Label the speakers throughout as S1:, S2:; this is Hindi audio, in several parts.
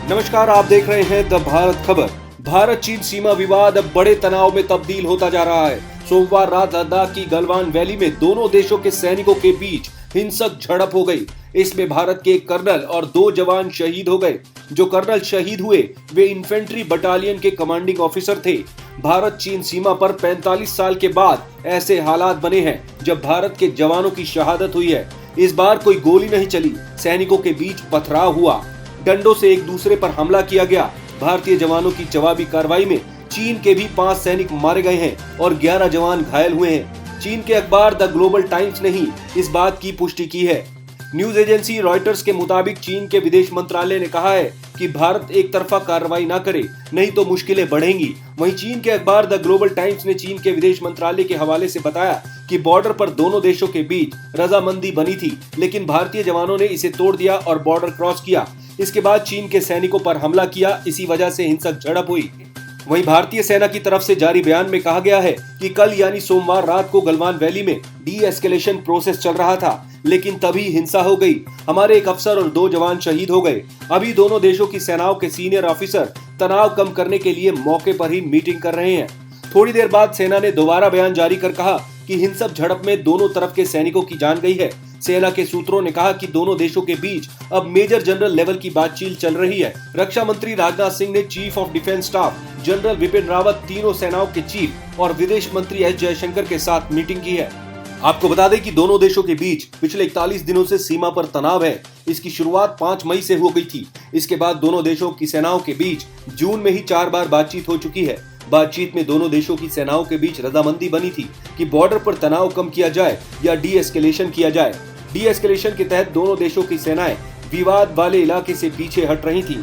S1: नमस्कार, आप देख रहे हैं द भारत खबर। भारत चीन सीमा विवाद अब बड़े तनाव में तब्दील होता जा रहा है। सोमवार रात लद्दाख की गलवान वैली में दोनों देशों के सैनिकों के बीच हिंसक झड़प हो गई। इसमें भारत के एक कर्नल और 2 जवान शहीद हो गए। जो कर्नल शहीद हुए वे इन्फेंट्री बटालियन के कमांडिंग ऑफिसर थे। भारत चीन सीमा पर 45 साल के बाद ऐसे हालात बने हैं जब भारत के जवानों की शहादत हुई है। इस बार कोई गोली नहीं चली, सैनिकों के बीच पथराव हुआ, डंडों से एक दूसरे पर हमला किया गया। भारतीय जवानों की जवाबी कार्रवाई में चीन के भी 5 सैनिक मारे गए हैं और 11 जवान घायल हुए हैं। चीन के अखबार द ग्लोबल टाइम्स ने ही इस बात की पुष्टि की है। न्यूज एजेंसी रॉयटर्स के मुताबिक चीन के विदेश मंत्रालय ने कहा है कि भारत एक तरफा कार्रवाई न करे, नहीं तो मुश्किलें बढ़ेंगी। वहीं चीन के अखबार द ग्लोबल टाइम्स ने चीन के विदेश मंत्रालय के हवाले से बताया कि बॉर्डर पर दोनों देशों के बीच रजामंदी बनी थी, लेकिन भारतीय जवानों ने इसे तोड़ दिया और बॉर्डर क्रॉस किया। इसके बाद चीन के सैनिकों पर हमला किया, इसी वजह से हिंसक झड़प हुई। वहीं भारतीय सेना की तरफ से जारी बयान में कहा गया है कि कल यानी सोमवार रात को गलवान वैली में डी-एस्केलेशन प्रोसेस चल रहा था, लेकिन तभी हिंसा हो गई। हमारे एक अफसर और 2 जवान शहीद हो गए। अभी दोनों देशों की सेनाओं के सीनियर ऑफिसर तनाव कम करने के लिए मौके पर ही मीटिंग कर रहे हैं। थोड़ी देर बाद सेना ने दोबारा बयान जारी कर कहा कि हिंसक झड़प में दोनों तरफ के सैनिकों की जान गई है। सेना के सूत्रों ने कहा कि दोनों देशों के बीच अब मेजर जनरल लेवल की बातचीत चल रही है। रक्षा मंत्री राजनाथ सिंह ने chief of defence staff general Vipin Rawat, तीनों सेनाओं के चीफ और विदेश मंत्री एस जयशंकर के साथ मीटिंग की है। आपको बता दें कि दोनों देशों के बीच पिछले 41 दिनों से सीमा पर तनाव है। इसकी शुरुआत 5 मई से हो गई थी। इसके बाद दोनों देशों की सेनाओं के बीच जून में ही 4 बार बातचीत हो चुकी है। बातचीत में दोनों देशों की सेनाओं के बीच रजामंदी बनी थी कि बॉर्डर पर तनाव कम किया जाए या डी-एस्केलेशन किया जाए। डी-एस्केलेशन के तहत दोनों देशों की सेनाएं विवाद वाले इलाके से पीछे हट रही थीं।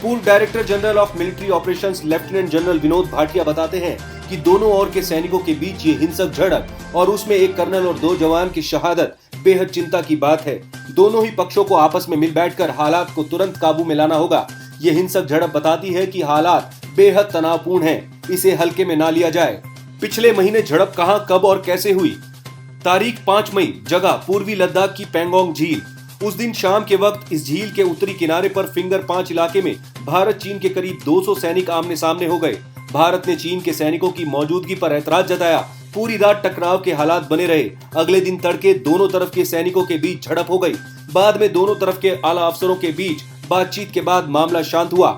S1: पूर्व director general of military operations lieutenant general Vinod Bhatia बताते हैं कि दोनों ओर के सैनिकों के बीच ये हिंसक झड़प और उसमें एक कर्नल और 2 जवान की शहादत बेहद चिंता की बात है। दोनों ही पक्षों को आपस में मिल बैठकर हालात को तुरंत काबू में लाना होगा। ये हिंसक झड़प बताती है कि हालात बेहद तनावपूर्ण हैं, इसे हल्के में ना लिया जाए। पिछले महीने झड़प कहां, कब और कैसे हुई? तारीख 5 मई, जगह पूर्वी लद्दाख की पेंगोंग झील। उस दिन शाम के वक्त इस झील के उत्तरी किनारे पर फिंगर 5 इलाके में भारत चीन के करीब 200 सैनिक आमने सामने हो गए। भारत ने चीन के सैनिकों की मौजूदगी पर ऐतराज जताया। पूरी रात टकराव के हालात बने रहे। अगले दिन तड़के दोनों तरफ के सैनिकों के बीच झड़प हो गई। बाद में दोनों तरफ के आला अफसरों के बीच बातचीत के बाद मामला शांत हुआ।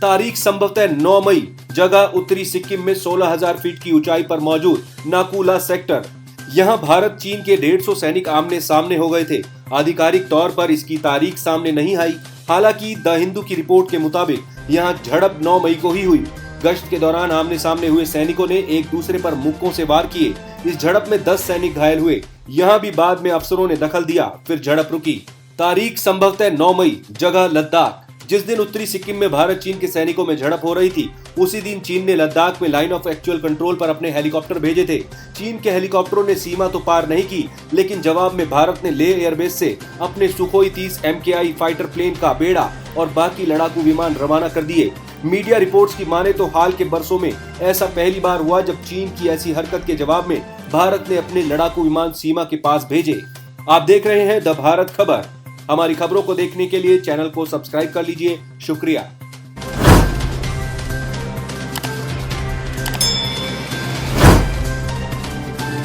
S1: तारीख संभवतः 9 मई, जगह उत्तरी सिक्किम में 16,000 फीट की ऊंचाई पर मौजूद नाकुला सेक्टर। यहाँ भारत चीन के 150 सैनिक आमने सामने हो गए थे। आधिकारिक तौर पर इसकी तारीख सामने नहीं आई। हालांकि द हिंदू की रिपोर्ट के मुताबिक यहाँ झड़प 9 मई को ही हुई। गश्त के दौरान आमने सामने हुए सैनिकों ने एक दूसरे पर मुक्कों से वार किए। इस झड़प में 10 सैनिक घायल हुए। यहाँ भी बाद में अफसरों ने दखल दिया, फिर झड़प रुकी। तारीख संभवतः 9 मई, जगह लद्दाख। जिस दिन उत्तरी सिक्किम में भारत चीन के सैनिकों में झड़प हो रही थी, उसी दिन चीन ने लद्दाख में लाइन ऑफ एक्चुअल कंट्रोल पर अपने हेलीकॉप्टर भेजे थे। चीन के हेलीकॉप्टरों ने सीमा तो पार नहीं की, लेकिन जवाब में भारत ने लेह एयरबेस से अपने सुखोई 30 MKI फाइटर प्लेन का बेड़ा और बाकी लड़ाकू विमान रवाना कर दिए। मीडिया रिपोर्ट्स की माने तो हाल के बरसों में ऐसा पहली बार हुआ जब चीन की ऐसी हरकत के जवाब में भारत ने अपने लड़ाकू विमान सीमा के पास भेजे। आप देख रहे हैं द भारत खबर। हमारी खबरों को देखने के लिए चैनल को सब्सक्राइब कर लीजिए। शुक्रिया।